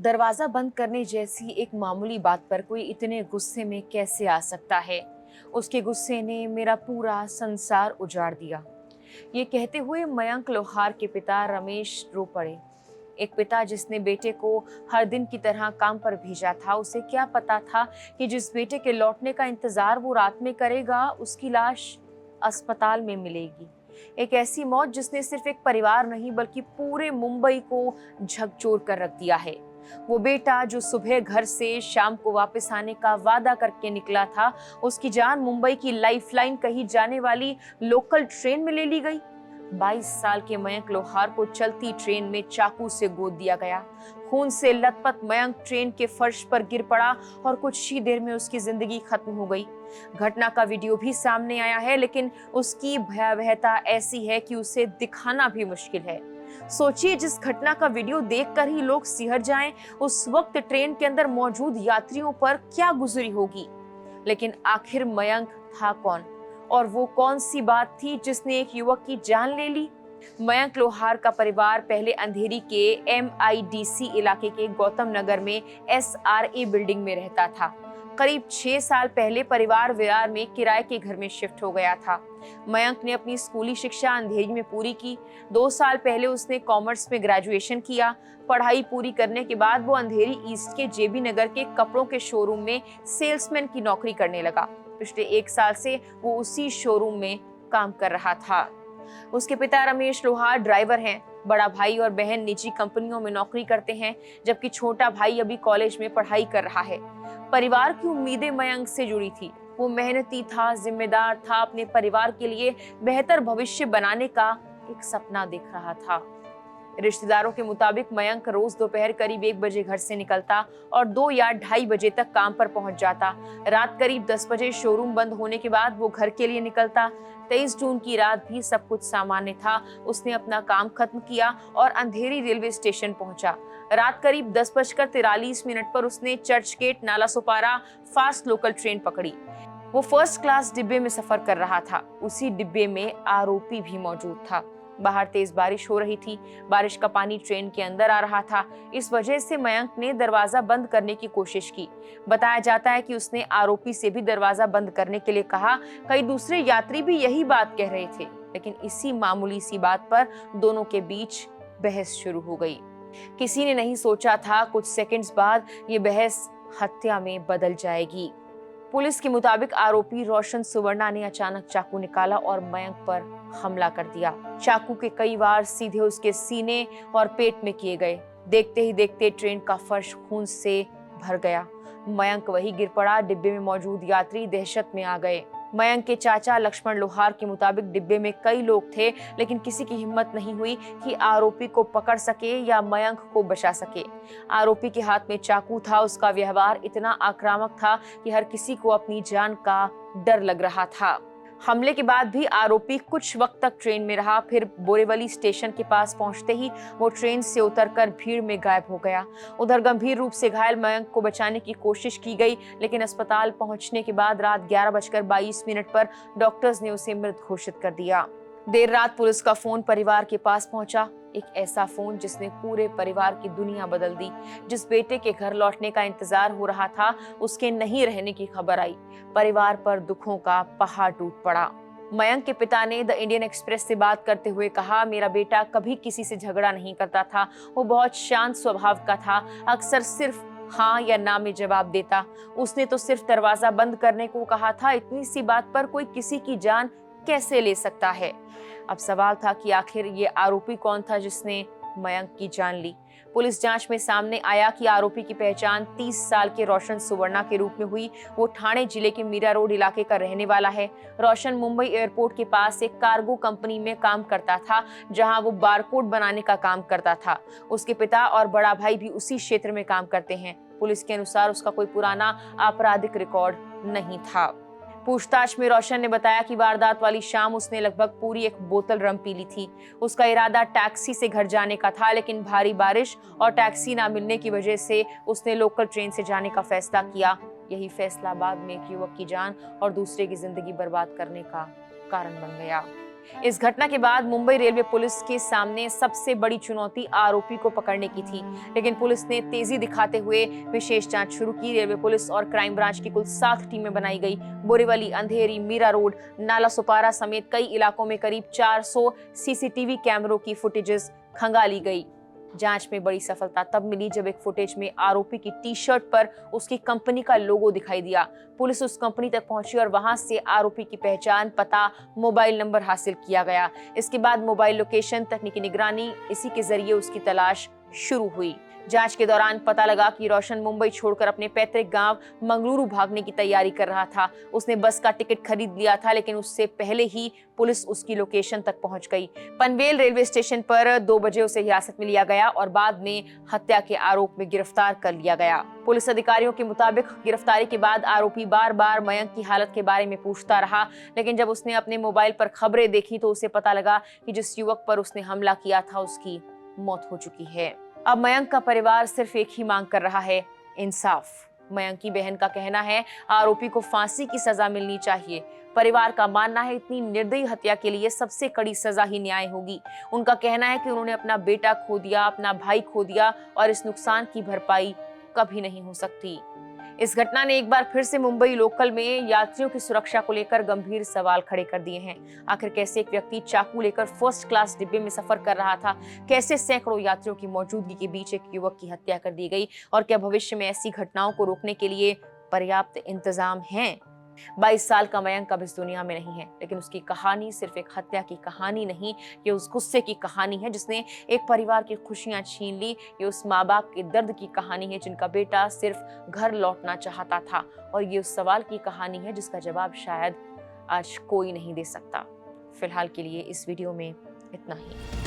दरवाजा बंद करने जैसी एक मामूली बात पर कोई इतने गुस्से में कैसे आ सकता है। उसके गुस्से ने मेरा पूरा संसार उजाड़ दिया। ये कहते हुए मयंक लोहार के पिता रमेश रो पड़े। एक पिता जिसने बेटे को हर दिन की तरह काम पर भेजा था, उसे क्या पता था कि जिस बेटे के लौटने का इंतजार वो रात में करेगा, उसकी लाश अस्पताल में मिलेगी। एक ऐसी मौत जिसने सिर्फ एक परिवार नहीं बल्कि पूरे मुंबई को झकझोर कर रख दिया है। वो बेटा जो सुबह घर से शाम को वापस आने का वादा करके निकला था, उसकी जान मुंबई की लाइफलाइन कही जाने वाली लोकल ट्रेन में ले ली गई। 22 साल के मयंक लोहार को चलती ट्रेन में चाकू से गोद दिया गया। खून से लथपथ मयंक ट्रेन के फर्श पर गिर पड़ा और कुछ ही देर में उसकी जिंदगी खत्म हो गई। घटना का वीडियो भी सामने आया है, लेकिन उसकी भयावहता ऐसी है कि उसे दिखाना भी मुश्किल है। सोचिए, जिस घटना का वीडियो देखकर ही लोग सिहर जाएं, उस वक्त ट्रेन के अंदर मौजूद यात्रियों पर क्या गुजरी होगी। लेकिन आखिर मयंक था कौन, और वो कौन सी बात थी जिसने एक युवक की जान ले ली। मयंक लोहार का परिवार पहले अंधेरी के MIDC इलाके के गौतम नगर में SRA बिल्डिंग में रहता था। करीब 6 साल पहले परिवार विरार में किराए के घर में शिफ्ट हो गया था। मयंक ने अपनी स्कूली शिक्षा अंधेरी में पूरी की। 2 साल पहले उसने कॉमर्स में ग्रेजुएशन किया। पढ़ाई पूरी करने के बाद वो अंधेरी ईस्ट के JB नगर के कपड़ों के शोरूम में सेल्समैन की नौकरी करने लगा। पिछले 1 साल से वो उसी शोरूम में काम कर रहा था। उसके पिता रमेश लोहार ड्राइवर हैं। बड़ा भाई और बहन निजी कंपनियों में नौकरी करते हैं, जबकि छोटा भाई अभी कॉलेज में पढ़ाई कर रहा है। परिवार की उम्मीदें मयंक से जुड़ी थी। वो मेहनती था, जिम्मेदार था, अपने परिवार के लिए बेहतर भविष्य बनाने का एक सपना देख रहा था। रिश्तेदारों के मुताबिक मयंक रोज दोपहर करीब 1 बजे घर से निकलता और 2 या 2:30 बजे तक काम पर पहुंच जाता। रात करीब 10 बजे शोरूम बंद होने के बाद वो घर के लिए निकलता। 23 जून की रात भी सब कुछ सामान्य था। उसने अपना काम खत्म किया और अंधेरी रेलवे स्टेशन पहुंचा। रात करीब 10:43 पर उसने church gate Nala Sopara fast local train पकड़ी। वो फर्स्ट क्लास डिब्बे में सफर कर रहा था। उसी डिब्बे में आरोपी भी मौजूद था। बाहर तेज बारिश हो रही थी। बारिश का पानी ट्रेन के अंदर आ रहा था। इस वजह से मयंक ने दरवाजा बंद करने की कोशिश की। बताया जाता है कि उसने आरोपी से भी दरवाजा बंद करने के लिए कहा। कई दूसरे यात्री भी यही बात कह रहे थे, लेकिन इसी मामूली सी बात पर दोनों के बीच बहस शुरू हो गई। किसी ने नहीं सोचा था कुछ सेकंड्स बाद ये बहस हत्या में बदल जाएगी। पुलिस के मुताबिक आरोपी रोशन सुवर्णा ने अचानक चाकू निकाला और मयंक पर हमला कर दिया। चाकू के कई वार सीधे उसके सीने और पेट में किए गए। देखते ही देखते ट्रेन का फर्श खून से भर गया। मयंक वहीं गिर पड़ा। डिब्बे में मौजूद यात्री दहशत में आ गए। मयंक के चाचा लक्ष्मण लोहार के मुताबिक डिब्बे में कई लोग थे, लेकिन किसी की हिम्मत नहीं हुई कि आरोपी को पकड़ सके या मयंक को बचा सके। आरोपी के हाथ में चाकू था। उसका व्यवहार इतना आक्रामक था कि हर किसी को अपनी जान का डर लग रहा था। हमले के बाद भी आरोपी कुछ वक्त तक ट्रेन में रहा। फिर बोरीवली स्टेशन के पास पहुंचते ही वो ट्रेन से उतरकर भीड़ में गायब हो गया। उधर गंभीर रूप से घायल मयंक को बचाने की कोशिश की गई, लेकिन अस्पताल पहुंचने के बाद रात 11:22 पर डॉक्टर्स ने उसे मृत घोषित कर दिया। देर रात पुलिस का फोन परिवार के पास पहुंचा। एक ऐसा फोन जिसने पूरे परिवार की दुनिया बदल दी। जिस बेटे के घर लौटने का इंतजार हो रहा था, उसके नहीं रहने की खबर आई। परिवार पर दुखों का पहाड़ टूट पड़ा। मयंक के पिता ने द इंडियन एक्सप्रेस से बात करते हुए कहा, मेरा बेटा कभी किसी से झगड़ा नहीं करता था। वो बहुत शांत स्वभाव का था। अक्सर सिर्फ हाँ या ना में जवाब देता। उसने तो सिर्फ दरवाजा बंद करने को कहा था। इतनी सी बात पर कोई किसी की जान कैसे ले सकता है। अब सवाल था कि आखिर ये आरोपी कौन था जिसने मयंक की जान ली। पुलिस जांच में सामने आया कि आरोपी की पहचान 30 साल के रोशन सुवर्णा के रूप में हुई। वो ठाणे जिले के मीरा रोड इलाके का रहने वाला है। रोशन मुंबई एयरपोर्ट के पास एक कार्गो कंपनी में काम करता था, जहां वो बारकोड बनाने का काम करता था। उसके पिता और बड़ा भाई भी उसी क्षेत्र में काम करते हैं। पुलिस के अनुसार उसका कोई पुराना आपराधिक रिकॉर्ड नहीं था। पूछताछ में रोशन ने बताया कि वारदात वाली शाम उसने लगभग पूरी एक बोतल रम पी ली थी। उसका इरादा टैक्सी से घर जाने का था, लेकिन भारी बारिश और टैक्सी ना मिलने की वजह से उसने लोकल ट्रेन से जाने का फैसला किया। यही फैसला बाद में एक युवक की जान और दूसरे की जिंदगी बर्बाद करने का कारण बन गया। इस घटना के बाद मुंबई रेलवे पुलिस के सामने सबसे बड़ी चुनौती आरोपी को पकड़ने की थी, लेकिन पुलिस ने तेजी दिखाते हुए विशेष जांच शुरू की। रेलवे पुलिस और क्राइम ब्रांच की कुल 7 टीमें बनाई गई। बोरीवली, अंधेरी, मीरा रोड, नाला सुपारा समेत कई इलाकों में करीब 400 सीसीटीवी कैमरों की फुटेजेस खंगाली गई। जांच में बड़ी सफलता तब मिली जब एक फुटेज में आरोपी की टी शर्ट पर उसकी कंपनी का लोगो दिखाई दिया। पुलिस उस कंपनी तक पहुंची और वहां से आरोपी की पहचान, पता, मोबाइल नंबर हासिल किया गया। इसके बाद मोबाइल लोकेशन, तकनीकी निगरानी, इसी के जरिए उसकी तलाश शुरू हुई। जांच के दौरान पता लगा कि रोशन मुंबई छोड़कर अपने पैतृक गांव मंगलुरु भागने की तैयारी कर रहा था। उसने बस का टिकट खरीद लिया था, लेकिन उससे पहले ही पुलिस उसकी लोकेशन तक पहुंच गई। पनवेल रेलवे स्टेशन पर 2 बजे उसे हिरासत में लिया गया और बाद में हत्या के आरोप में गिरफ्तार कर लिया गया। पुलिस अधिकारियों के मुताबिक गिरफ्तारी के बाद आरोपी बार-बार मयंक की हालत के बारे में पूछता रहा, लेकिन जब उसने अपने मोबाइल पर खबरें देखी तो उसे पता लगा कि जिस युवक पर उसने हमला किया था उसकी मौत हो चुकी है। अब मयंक का परिवार सिर्फ एक ही मांग कर रहा है, इंसाफ। मयंक की बहन का कहना है आरोपी को फांसी की सजा मिलनी चाहिए। परिवार का मानना है इतनी निर्दयी हत्या के लिए सबसे कड़ी सजा ही न्याय होगी। उनका कहना है कि उन्होंने अपना बेटा खो दिया, अपना भाई खो दिया और इस नुकसान की भरपाई कभी नहीं हो सकती। इस घटना ने एक बार फिर से मुंबई लोकल में यात्रियों की सुरक्षा को लेकर गंभीर सवाल खड़े कर दिए हैं। आखिर कैसे एक व्यक्ति चाकू लेकर फर्स्ट क्लास डिब्बे में सफर कर रहा था? कैसे सैकड़ों यात्रियों की मौजूदगी के बीच एक युवक की हत्या कर दी गई? और क्या भविष्य में ऐसी घटनाओं को रोकने के लिए पर्याप्त इंतजाम हैं? 22 साल का मयंक अब इस दुनिया में नहीं है, लेकिन उसकी कहानी सिर्फ एक हत्या की कहानी नहीं, ये उस गुस्से की कहानी है जिसने एक परिवार की खुशियां छीन ली। ये उस माँ बाप के दर्द की कहानी है जिनका बेटा सिर्फ घर लौटना चाहता था। और ये उस सवाल की कहानी है जिसका जवाब शायद आज कोई नहीं दे सकता। फिलहाल के लिए इस वीडियो में इतना ही।